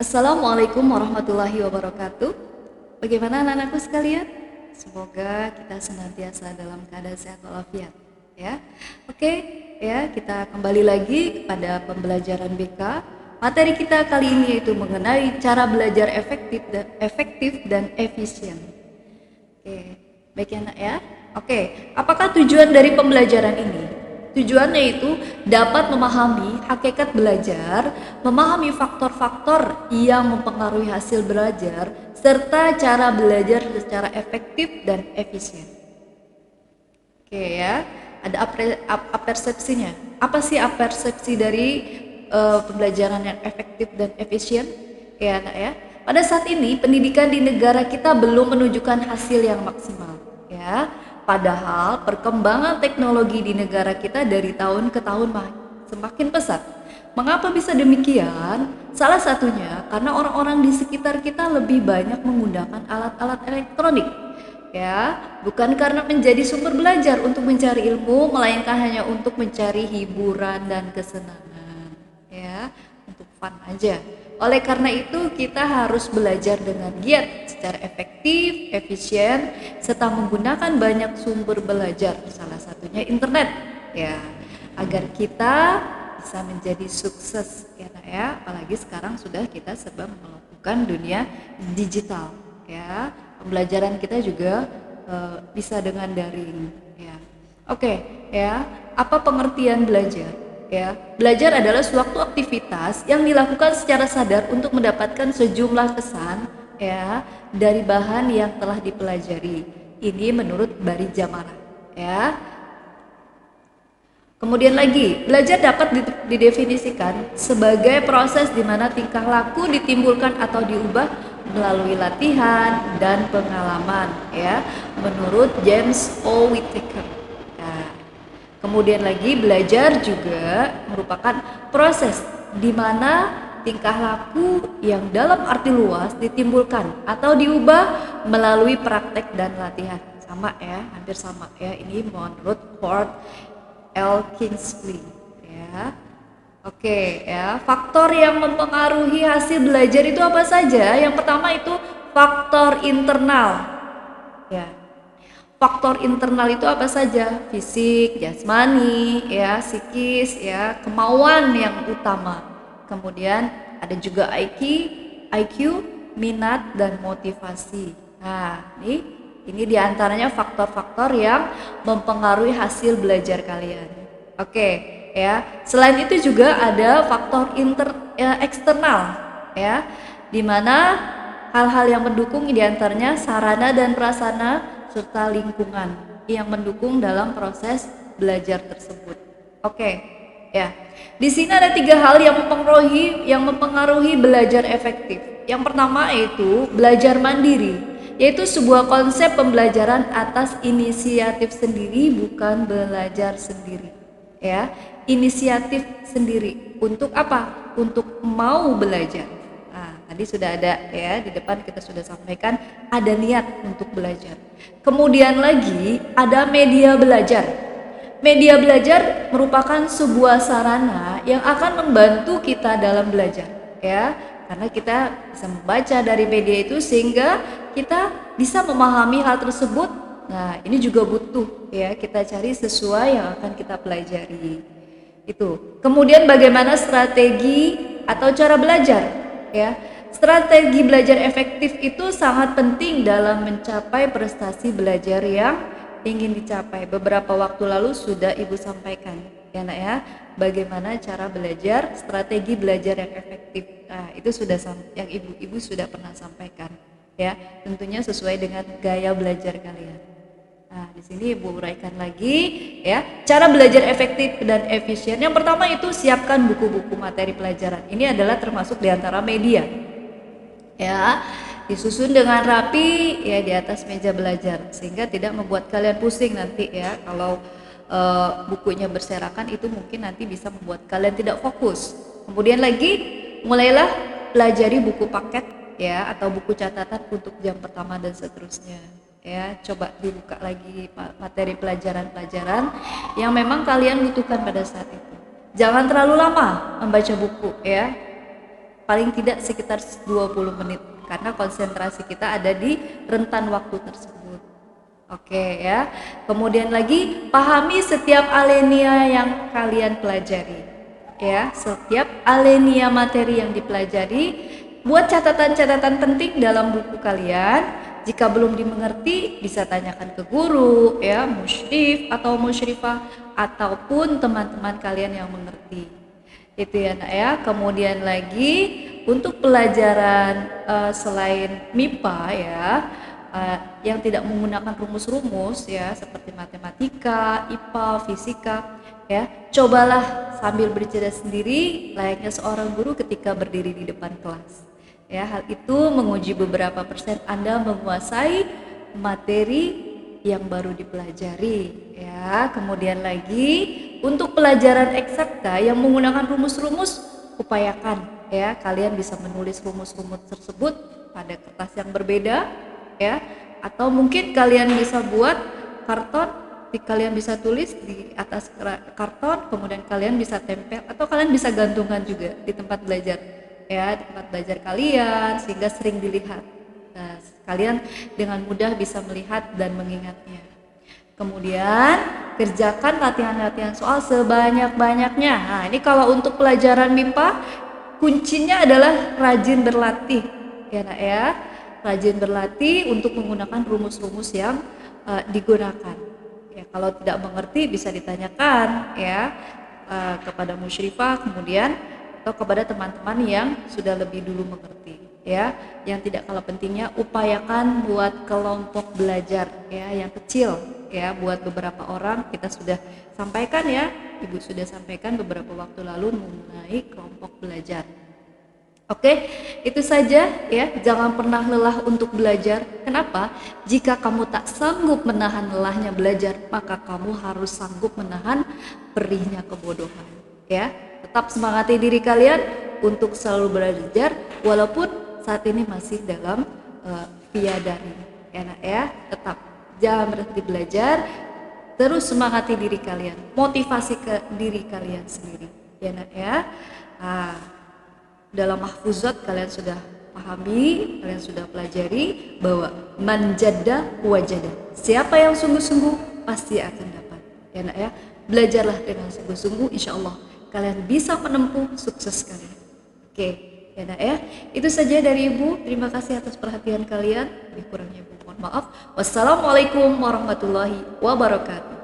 Assalamualaikum warahmatullahi wabarakatuh. Bagaimana anak-anakku sekalian? Semoga kita senantiasa dalam keadaan sehat walafiat, ya. Oke, ya, kita kembali lagi kepada pembelajaran BK. Materi kita kali ini yaitu mengenai cara belajar efektif dan efisien. Oke, baik ya nak ya. Oke, apakah tujuan dari pembelajaran ini? Tujuannya itu dapat memahami hakikat belajar, memahami faktor-faktor yang mempengaruhi hasil belajar, serta cara belajar secara efektif dan efisien. Oke ya, ada apersepsinya. Apa sih apersepsi dari pembelajaran yang efektif dan efisien? Ya nak ya. Pada saat ini pendidikan di negara kita belum menunjukkan hasil yang maksimal, ya. Padahal perkembangan teknologi di negara kita dari tahun ke tahun semakin pesat. Mengapa bisa demikian? Salah satunya karena orang-orang di sekitar kita lebih banyak menggunakan alat-alat elektronik. Ya, bukan karena menjadi sumber belajar untuk mencari ilmu, melainkan hanya untuk mencari hiburan dan kesenangan. Ya, untuk fun aja. Oleh karena itu kita harus belajar dengan giat secara efektif, efisien, serta menggunakan banyak sumber belajar, salah satunya internet, ya, agar kita bisa menjadi sukses, ya, nak, ya. Apalagi sekarang sudah kita serba melakukan dunia digital, ya. Pembelajaran kita juga bisa dengan daring, ya. Oke, ya. Apa pengertian belajar? Ya, belajar adalah suatu aktivitas yang dilakukan secara sadar untuk mendapatkan sejumlah kesan, ya, dari bahan yang telah dipelajari. Ini menurut Bari Jamara, ya. Kemudian lagi, belajar dapat didefinisikan sebagai proses di mana tingkah laku ditimbulkan atau diubah melalui latihan dan pengalaman, ya, menurut James O. Whittaker. Kemudian lagi, belajar juga merupakan proses di mana tingkah laku yang dalam arti luas ditimbulkan atau diubah melalui praktek dan latihan. Sama ya, hampir sama ya. Ini menurut Ford L. Kingsley, ya. Oke, ya. Faktor yang mempengaruhi hasil belajar itu apa saja? Yang pertama itu faktor internal. Ya. Faktor internal itu apa saja? Fisik, jasmani, ya, psikis, ya, kemauan yang utama. Kemudian ada juga IQ, minat dan motivasi. Nah, ini diantaranya faktor-faktor yang mempengaruhi hasil belajar kalian. Oke, ya. Selain itu juga ada faktor eksternal, ya, di mana hal-hal yang mendukung diantaranya sarana dan prasarana serta lingkungan yang mendukung dalam proses belajar tersebut. Oke, ya. Di sini ada 3 hal yang mempengaruhi belajar efektif. Yang pertama yaitu belajar mandiri, yaitu sebuah konsep pembelajaran atas inisiatif sendiri, bukan belajar sendiri. Ya, inisiatif sendiri. Untuk apa? Untuk mau belajar. Tadi sudah ada ya, di depan kita sudah sampaikan ada niat untuk belajar. Kemudian lagi ada media belajar. Media belajar merupakan sebuah sarana yang akan membantu kita dalam belajar, ya. Karena kita bisa membaca dari media itu sehingga kita bisa memahami hal tersebut. Nah, ini juga butuh ya kita cari sesuai yang akan kita pelajari. Itu. Kemudian bagaimana strategi atau cara belajar, ya. Strategi belajar efektif itu sangat penting dalam mencapai prestasi belajar yang ingin dicapai. Beberapa waktu lalu sudah Ibu sampaikan, ya nak ya, bagaimana cara belajar, strategi belajar yang efektif. Nah, itu sudah yang Ibu sudah pernah sampaikan, ya. Tentunya sesuai dengan gaya belajar kalian. Nah, di sini Ibu uraikan lagi, ya, cara belajar efektif dan efisien. Yang pertama itu siapkan buku-buku materi pelajaran. Ini adalah termasuk di antara media. Ya, disusun dengan rapi ya di atas meja belajar sehingga tidak membuat kalian pusing nanti ya. Kalau bukunya berserakan itu mungkin nanti bisa membuat kalian tidak fokus. Kemudian lagi mulailah pelajari buku paket ya atau buku catatan untuk jam pertama dan seterusnya. Ya, coba dibuka lagi materi pelajaran-pelajaran yang memang kalian butuhkan pada saat itu. Jangan terlalu lama membaca buku ya. paling tidak sekitar 20 menit karena konsentrasi kita ada di rentan waktu tersebut. Oke ya. Kemudian lagi pahami setiap alinea yang kalian pelajari. Ya, setiap alinea materi yang dipelajari, buat catatan-catatan penting dalam buku kalian. Jika belum dimengerti, bisa tanyakan ke guru, ya, musyrif atau musyrifah ataupun teman-teman kalian yang mengerti. Itu ya, Nak ya. Kemudian lagi untuk pelajaran selain MIPA ya, yang tidak menggunakan rumus-rumus ya seperti matematika, IPA, fisika ya, cobalah sambil bercerita sendiri layaknya seorang guru ketika berdiri di depan kelas. Ya, hal itu menguji beberapa persen Anda menguasai materi yang baru dipelajari ya. Kemudian lagi untuk pelajaran eksakta yang menggunakan rumus-rumus, upayakan ya kalian bisa menulis rumus-rumus tersebut pada kertas yang berbeda ya, atau mungkin kalian bisa buat karton, kalian bisa tulis di atas karton, kemudian kalian bisa tempel atau kalian bisa gantungan juga di tempat belajar ya, di tempat belajar kalian sehingga sering dilihat. Nah, kalian dengan mudah bisa melihat dan mengingatnya. Kemudian kerjakan latihan-latihan soal sebanyak-banyaknya. Nah, ini kalau untuk pelajaran MIPA kuncinya adalah rajin berlatih ya Nak ya. Rajin berlatih untuk menggunakan rumus-rumus yang digunakan. Ya, kalau tidak mengerti bisa ditanyakan ya kepada musyrifah kemudian atau kepada teman-teman yang sudah lebih dulu mengerti ya. Yang tidak kalah pentingnya upayakan buat kelompok belajar ya yang kecil ya, buat beberapa orang kita sudah sampaikan ya, Ibu sudah sampaikan beberapa waktu lalu mengenai kelompok belajar. Oke, itu saja ya. Jangan pernah lelah untuk belajar. Kenapa? Jika kamu tak sanggup menahan lelahnya belajar, maka kamu harus sanggup menahan perihnya kebodohan. Ya, tetap semangati diri kalian untuk selalu belajar, walaupun saat ini masih dalam via daring. Ya, Nak ya. Tetap jangan berhenti belajar. Terus semangati diri kalian, motivasi ke diri kalian sendiri. Ya, Nak ya. Dalam mahfuzat kalian sudah pahami, kalian sudah pelajari bahwa manjada wajada. Siapa yang sungguh-sungguh pasti akan dapat. Ya Nak ya, belajarlah dengan sungguh-sungguh, insya Allah kalian bisa menempuh sukses kalian. Oke, ya Nak ya. Itu saja dari Ibu. Terima kasih atas perhatian kalian. Lebih kurangnya Ibu mohon maaf. Wassalamualaikum warahmatullahi wabarakatuh.